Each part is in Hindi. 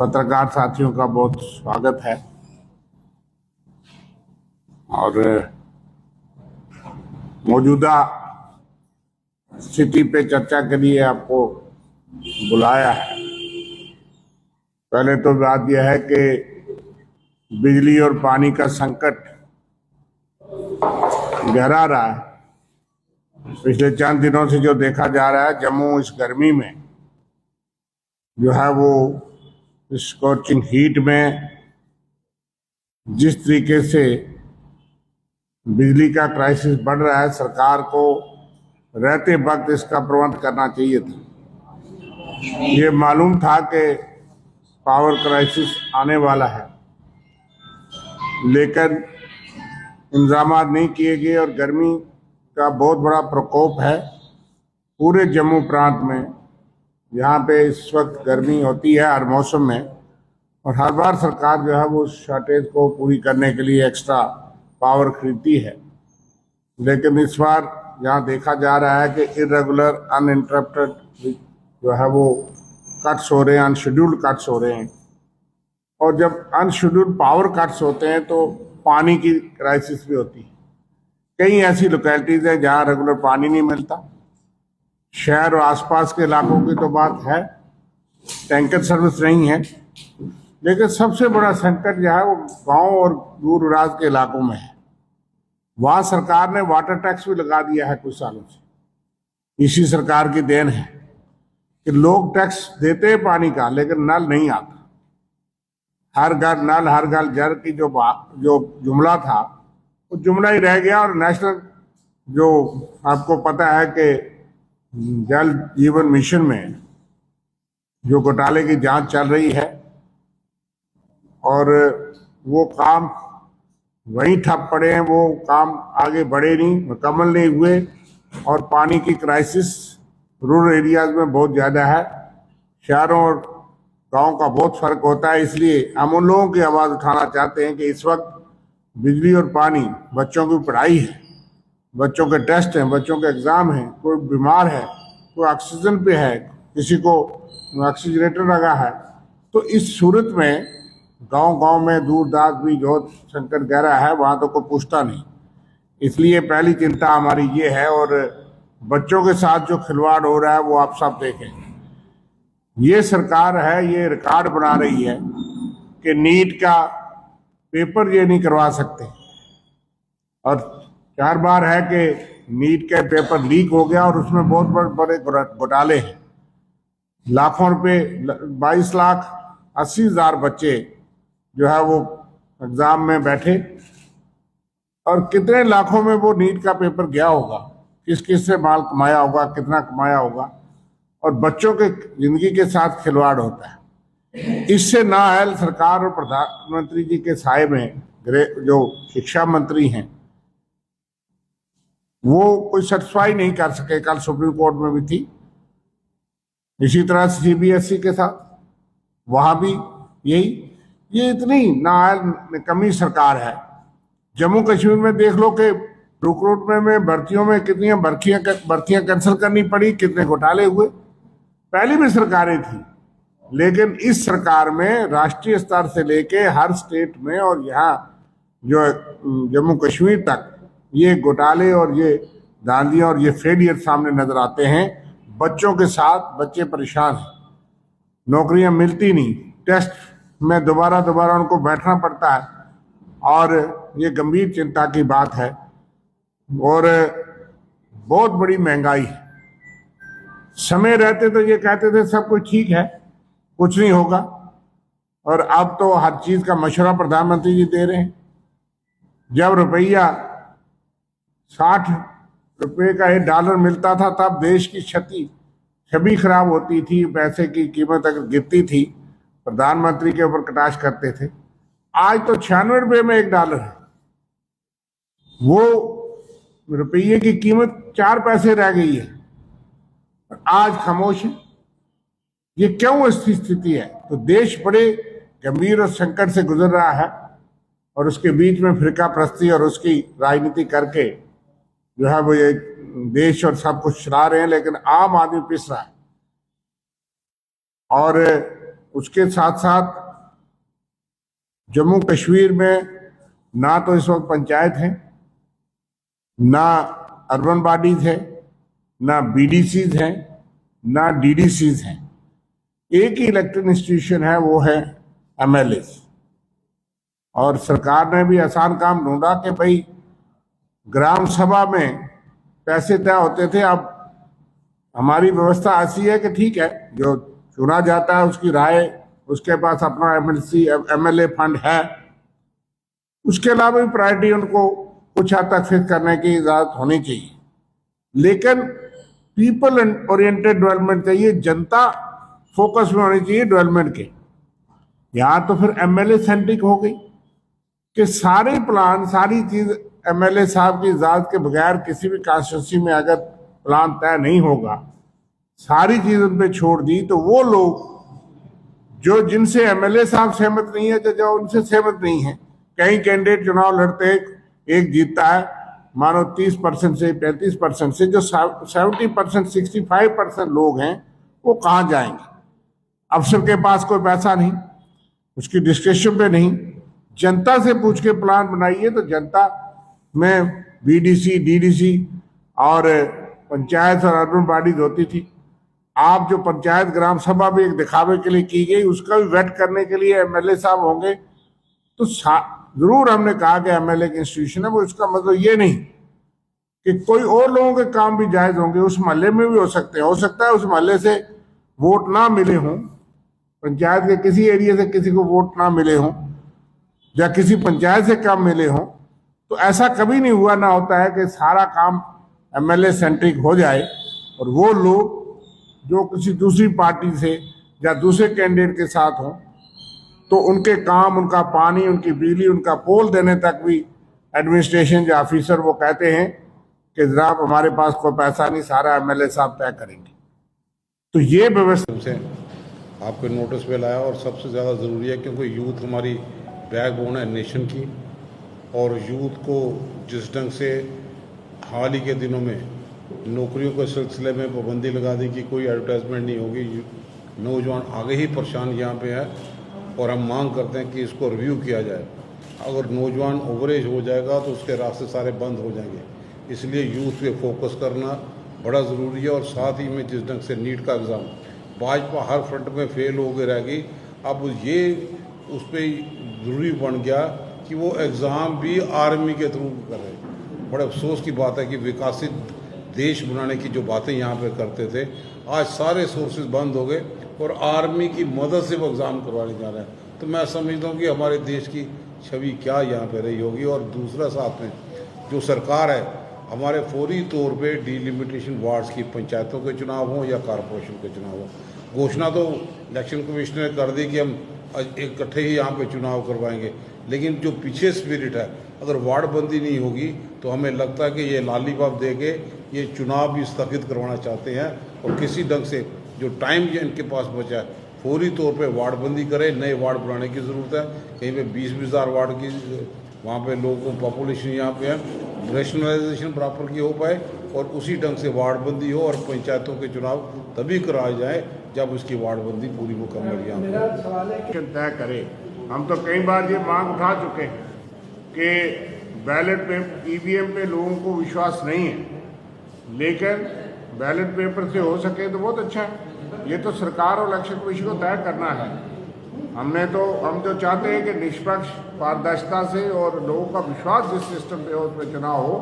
पत्रकार साथियों का बहुत स्वागत है। और मौजूदा स्थिति पे चर्चा के लिए आपको बुलाया है। पहले तो बात यह है कि बिजली और पानी का संकट गहरा रहा है। पिछले चंद दिनों से जो देखा जा रहा है, जम्मू इस गर्मी में जो है वो स्कॉचिंग हीट में जिस तरीके से बिजली का क्राइसिस बढ़ रहा है, सरकार को रहते वक्त इसका प्रबंध करना चाहिए था। ये मालूम था कि पावर क्राइसिस आने वाला है, लेकिन इंतजाम नहीं किए गए और गर्मी का बहुत बड़ा प्रकोप है पूरे जम्मू प्रांत में। यहाँ पे इस वक्त गर्मी होती है हर मौसम में, और हर बार सरकार जो है वो शॉर्टेज को पूरी करने के लिए एक्स्ट्रा पावर खरीदती है। लेकिन इस बार यहाँ देखा जा रहा है कि इरेगुलर अनइंटरप्टेड जो है वो कट्स हो रहे हैं, अनशेड्यूल्ड कट्स हो रहे हैं। और जब अनशेड्यूल्ड पावर कट्स होते हैं तो पानी की क्राइसिस भी होती है। कई ऐसी लोकेलिटीज है जहाँ रेगुलर पानी नहीं मिलता। शहर और आसपास के इलाकों की तो बात है, टैंकर सर्विस नहीं है। लेकिन सबसे बड़ा संकट जो है वो गांव और दूर दराज के इलाकों में है। वहां सरकार ने वाटर टैक्स भी लगा दिया है कुछ सालों से। इसी सरकार की देन है कि लोग टैक्स देते हैं पानी का, लेकिन नल नहीं आता। हर घर नल हर घर जल की जो जुमला था वो जुमला ही रह गया। और नेशनल जो आपको पता है कि जल जीवन मिशन में जो घोटाले की जांच चल रही है, और वो काम वहीं ठप पड़े हैं, वो काम आगे बढ़े नहीं, मुकम्मल नहीं हुए। और पानी की क्राइसिस रूरल एरियाज में बहुत ज़्यादा है। शहरों और गांव का बहुत फर्क होता है। इसलिए हम उन लोगों की आवाज़ उठाना चाहते हैं कि इस वक्त बिजली और पानी, बच्चों की पढ़ाई है, बच्चों के टेस्ट हैं, बच्चों के एग्ज़ाम हैं, कोई बीमार है, कोई ऑक्सीजन पे है, किसी को ऑक्सीजनेटर लगा है। तो इस सूरत में गांव-गांव में दूर दराज भी जो संकट गहरा है, वहाँ तो कोई पूछता नहीं। इसलिए पहली चिंता हमारी ये है। और बच्चों के साथ जो खिलवाड़ हो रहा है वो आप सब देखें। ये सरकार है, ये रिकॉर्ड बना रही है कि नीट का पेपर ये नहीं करवा सकते। और 4 बार है कि नीट का पेपर लीक हो गया और उसमें बहुत बड़े घोटाले हैं। लाखों रुपए, 22,80,000 बच्चे जो है वो एग्जाम में बैठे, और कितने लाखों में वो नीट का पेपर गया होगा, किस किस से माल कमाया होगा, कितना कमाया होगा। और बच्चों के जिंदगी के साथ खिलवाड़ होता है। इससे नाअहल सरकार और प्रधानमंत्री जी के साए में जो शिक्षा मंत्री हैं वो कोई सेटिस्फाई नहीं कर सके। कल सुप्रीम कोर्ट में भी थी। इसी तरह सीबीएसई के साथ वहां भी यही। ये इतनी नाअहल कमी सरकार है। जम्मू कश्मीर में देख लो कि रिक्रूटमेंट में भर्तियों में कितनी भर्तियां कैंसिल करनी पड़ी, कितने घोटाले हुए। पहले भी सरकारें थी, लेकिन इस सरकार में राष्ट्रीय स्तर से लेके हर स्टेट में और यहाँ जो जम्मू कश्मीर तक ये घोटाले और ये धांधियां और ये फेलियर सामने नजर आते हैं। बच्चों के साथ बच्चे परेशान हैं, नौकरियां मिलती नहीं, टेस्ट में दोबारा उनको बैठना पड़ता है, और ये गंभीर चिंता की बात है। और बहुत बड़ी महंगाई है। समय रहते तो ये कहते थे सब कुछ ठीक है, कुछ नहीं होगा, और अब तो हर चीज का मशवरा प्रधानमंत्री जी दे रहे हैं। जब रुपया 60 रुपए का $1 मिलता था तब देश की छवि खराब होती थी, पैसे की कीमत अगर गिरती थी प्रधानमंत्री के ऊपर कटाक्ष करते थे। आज तो 96 रुपए में $1 है। वो रुपये की कीमत 4 पैसे रह गई है, आज खामोश है। ये क्यों ऐसी स्थिति है? तो देश बड़े गंभीर और संकट से गुजर रहा है, और उसके बीच में फिरका प्रस्ती और उसकी राजनीति करके जो है वो ये देश और सब कुछ चला रहे हैं, लेकिन आम आदमी पिस रहा है। और उसके साथ साथ जम्मू कश्मीर में ना तो इस वक्त पंचायत है, ना अर्बन बॉडीज है, ना बीडीसीज हैं, ना डीडीसीज हैं। एक ही इलेक्टेड इंस्टीट्यूशन है, वो है एमएलए। और सरकार ने भी आसान काम ढूंढा कि भाई ग्राम सभा में पैसे तय होते थे, अब हमारी व्यवस्था ऐसी है कि ठीक है, जो चुना जाता है उसकी राय, उसके पास अपना एमएलए फंड है, उसके अलावा भी प्रायोरिटी उनको कुछ हद तक फिक्स करने की इजाजत होनी चाहिए। लेकिन पीपल ओरिएंटेड डेवलपमेंट चाहिए, जनता फोकस में होनी चाहिए डेवलपमेंट के। यहां तो फिर एमएलए सेंट्रिक हो गई कि सारे प्लान, सारी चीज एमएलए साहब की इजाजत के बगैर किसी भी कॉन्स्टिट्यूंसी में अगर प्लान तय नहीं होगा, सारी चीज उन पे छोड़ दी, तो वो लोग जो जिनसे एमएलए साहब सहमत नहीं है, जो उनसे सहमत नहीं है, कई कैंडिडेट चुनाव लड़ते एक जीतता है, मानो 30% से 35% से, जो 70% 65% लोग हैं वो कहाँ जाएंगे? अफसर के पास कोई पैसा नहीं, उसकी डिस्क्रिप्शन पे नहीं, जनता से पूछ के प्लान बनाइए। तो जनता में बीडीसी, डीडीसी और पंचायत और अर्बन बॉडीज होती थी। आप जो पंचायत ग्राम सभा भी एक दिखावे के लिए की गई, उसका भी वेट करने के लिए एमएलए साहब होंगे। तो जरूर हमने कहा कि एमएलए की इंस्टीट्यूशन है, वो इसका मतलब ये नहीं कि कोई और लोगों के काम भी जायज होंगे, उस मोहल्ले में भी हो सकते हैं। हो सकता है उस मोहल्ले से वोट ना मिले हों, पंचायत के किसी एरिया से किसी को वोट ना मिले हों, या किसी पंचायत से कम मिले हों, तो ऐसा कभी नहीं हुआ, ना होता है कि सारा काम एमएलए सेंट्रिक हो जाए और वो लोग जो किसी दूसरी पार्टी से या दूसरे कैंडिडेट के साथ हों, तो उनके काम, उनका पानी, उनकी बिजली, उनका पोल देने तक भी एडमिनिस्ट्रेशन या ऑफिसर वो कहते हैं कि जनाब हमारे पास कोई पैसा नहीं, सारा एमएलए साहब तय करेंगे। तो ये व्यवस्था से आपके नोटिस पे लाया, और सबसे ज़्यादा ज़रूरी है क्योंकि यूथ हमारी बैकबोन है नेशन की, और यूथ को जिस ढंग से हाल ही के दिनों में नौकरियों के सिलसिले में पाबंदी लगा दी कि कोई एडवर्टाइजमेंट नहीं होगी, नौजवान आगे ही परेशान यहाँ पे है, और हम मांग करते हैं कि इसको रिव्यू किया जाए। अगर नौजवान ओवरेज हो जाएगा तो उसके रास्ते सारे बंद हो जाएंगे, इसलिए यूथ पे फोकस करना बड़ा ज़रूरी है। और साथ ही में जिस ढंग से नीट का एग्ज़ाम भाजपा हर फ्रंट में फेल हो गई रह गई, अब ये उस पर ज़रूरी बन गया कि वो एग्ज़ाम भी आर्मी के थ्रू करे। बड़े अफसोस की बात है कि विकसित देश बनाने की जो बातें यहाँ पे करते थे, आज सारे सोर्सेज बंद हो गए और आर्मी की मदद से वो एग्ज़ाम करवाने जा रहे हैं। तो मैं समझता हूँ कि हमारे देश की छवि क्या यहाँ पे रही होगी। और दूसरा साथ में जो सरकार है, हमारे फौरी तौर पे डिलिमिटेशन वार्ड्स की, पंचायतों के चुनाव हों या कॉरपोरेशन के चुनाव हों, घोषणा तो इलेक्शन कमीशन ने कर दी कि हम इकट्ठे ही यहाँ पे चुनाव करवाएंगे, लेकिन जो पीछे स्पिरिट है, अगर वार्ड बंदी नहीं होगी तो हमें लगता है कि ये लॉलीपॉप दे के ये चुनाव भी स्थगित करवाना चाहते हैं। और किसी ढंग से जो टाइम इनके पास बचा है, फौरी तौर पे वार्ड बंदी करें, नए वार्ड बनाने की ज़रूरत है। कहीं पे 20-20 हज़ार वार्ड की वहाँ पे लोगों पॉपुलेशन यहाँ पे है, रेशनलाइजेशन प्रॉपर की हो पाए और उसी ढंग से वार्ड बंदी हो, और पंचायतों के चुनाव तभी कराए जाए जब उसकी वार्ड बंदी पूरी मुकम्मल यहाँ तय करे। हम तो कई बार ये मांग उठा चुके हैं कि बैलेट पे, ईवीएम पे लोगों को विश्वास नहीं है, लेकिन बैलेट पेपर से हो सके तो बहुत अच्छा है। ये तो सरकार और इलेक्शन कमीशन को तय करना है। हम जो चाहते हैं कि निष्पक्ष, पारदर्शिता से और लोगों का विश्वास जिस सिस्टम पे हो उस पर चुनाव हो।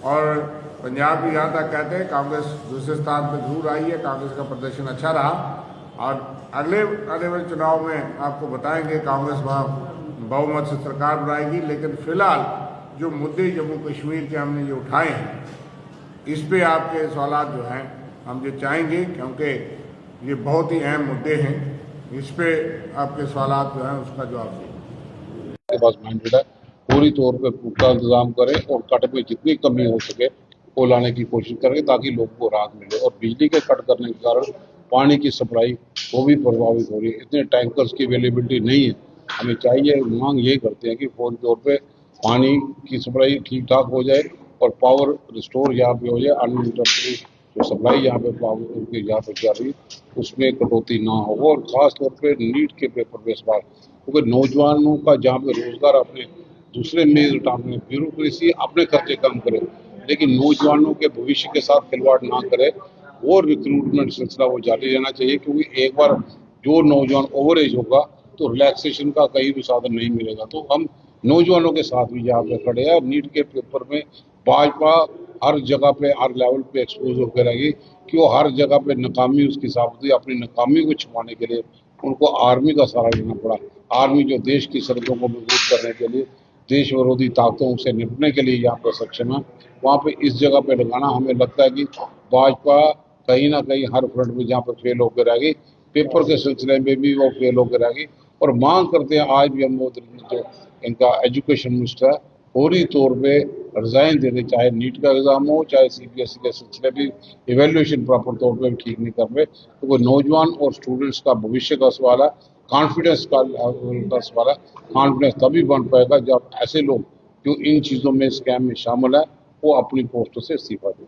और पंजाब भी यहाँ तक कहते हैं कांग्रेस दूसरे स्थान पर जरूर आई है, कांग्रेस का प्रदर्शन अच्छा रहा, और अगले आने वाले चुनाव में आपको बताएंगे कांग्रेस वहाँ बहुमत से सरकार बनाएगी। लेकिन फिलहाल जो मुद्दे जम्मू कश्मीर के हमने ये उठाए हैं, इस पे आपके सवाल जो हैं हम ये चाहेंगे, क्योंकि ये बहुत ही अहम मुद्दे हैं। इस पे आपके सवाल जो हैं उसका जवाब दें। के पास मैंडेट है, पूरी तौर पे पुख्ता इंतजाम करें और कट में जितनी कमी हो सके वो लाने की कोशिश करें ताकि लोगों को राहत मिले। और बिजली के कट करने के कारण पानी की सप्लाई वो भी प्रभावित हो रही है, इतने टैंकर्स की अवेलेबिलिटी नहीं है। हमें चाहिए, मांग ये करते हैं कि फौरी तौर पे पानी की सप्लाई ठीक ठाक हो जाए और पावर रिस्टोर यहाँ पे हो जाए, अनइंटरप्टेड जो सप्लाई यहाँ पे उनकी यहाँ पे चल रही उसमें कटौती ना हो, और ख़ास तौर पे नीट के पेपर पे इस बार, क्योंकि नौजवानों का जहाँ पे रोजगार अपने दूसरे मेज उठाने, ब्यूरोक्रेसी अपने खर्चे कम करे, लेकिन नौजवानों के भविष्य के साथ खिलवाड़ ना करे, और रिक्रूटमेंट सिलसिला वो जारी रहना चाहिए, क्योंकि एक बार जो नौजवान ओवर एज होगा तो रिलैक्सेशन का कहीं भी साधन नहीं मिलेगा। तो हम नौजवानों के साथ भी यहाँ पे खड़े हैं। नीट के पेपर में भाजपा हर जगह पे हर लेवल पे एक्सपोज होकर रहेगी कि वो हर जगह पे नाकामी उसकी साबित हुई। अपनी नाकामी को छुपाने के लिए उनको आर्मी का सहारा लेना पड़ा। आर्मी जो देश की सड़कों को मजबूत करने के लिए, देश विरोधी ताकतों से निपटने के लिए यहाँ पर सक्षम है, वहाँ पे इस जगह पे लगाना हमें लगता है कि भाजपा कहीं ना कहीं हर फ्रंट में जहाँ पे फेल होकर रहेगी, पेपर के सिलसिले में भी वो फेल होकर रहेगी। और मांग करते हैं आज भी हम मोदी जो इनका एजुकेशन मिनिस्टर है फौरी तौर पे रिजाइन दे दे, चाहे नीट का एग्जाम हो चाहे सीबीएसई के सिलसिले भी इवेल्युएशन प्रॉपर तौर पे ठीक नहीं कर रहे, तो वो नौजवान और स्टूडेंट्स का भविष्य का सवाल है, कॉन्फिडेंस का सवाल है। कॉन्फिडेंस तभी बन पाएगा जब ऐसे लोग जो इन चीज़ों में स्कैम में शामिल है वो अपनी पोस्टों से इस्तीफा दें।